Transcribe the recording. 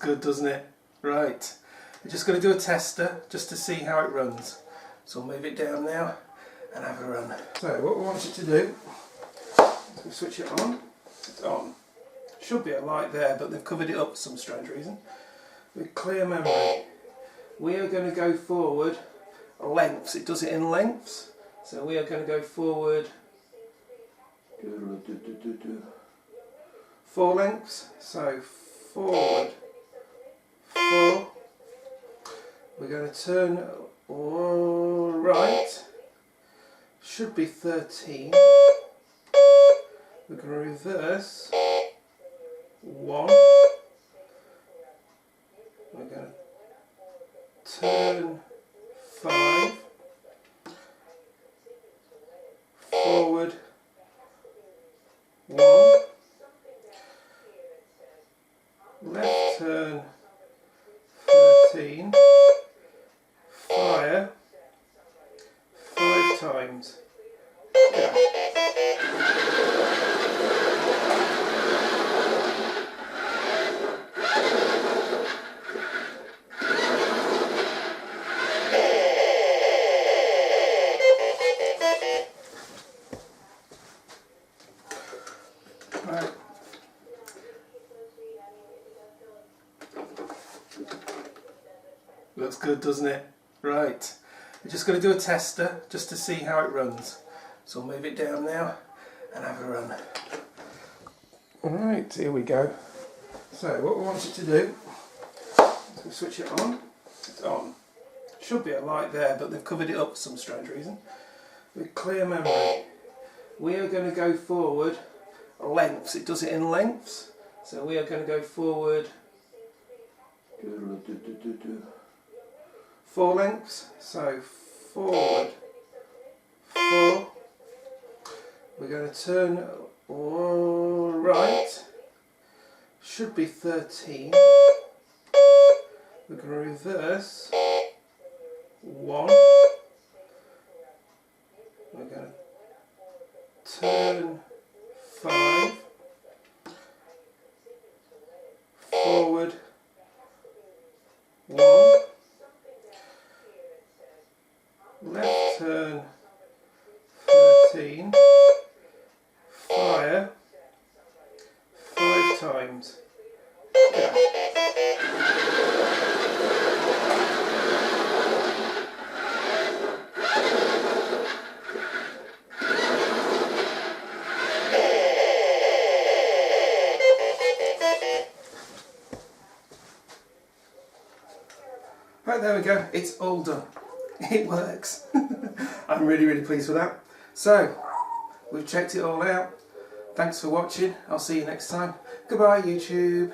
good, doesn't it? Right, we're just going to do a tester just to see how it runs. So we'll move it down now and have a run. So what we want it to do, we switch it on. It's on. Should be a light there, but they've covered it up for some strange reason. With clear memory, we are going to go forward lengths. It does it in lengths. So we are going to go forward 4 lengths. So forward 4. We're going to turn right. Should be 13. We're going to reverse 1. We're going to turn 5. Forward 1. Left turn 13. Fire 5 times. Go. Right. Looks good, doesn't it? Right. We're just going to do a tester just to see how it runs. So we'll move it down now and have a run. Alright, here we go. So what we want it to do, we switch it on. It's on. Should be a light there, but they've covered it up for some strange reason. With clear memory, we are going to go forward lengths. It does it in lengths. So we are going to go forward 4 lengths. So forward 4. We're going to turn right. Should be 13. We're going to reverse 1. We're going to turn 5. Forward 1. Left turn 13. Fire 5 times. Go. Right, there we go, it's all done. It works. I'm really pleased with that. So, we've checked it all out. Thanks for watching. I'll see you next time. Goodbye, YouTube.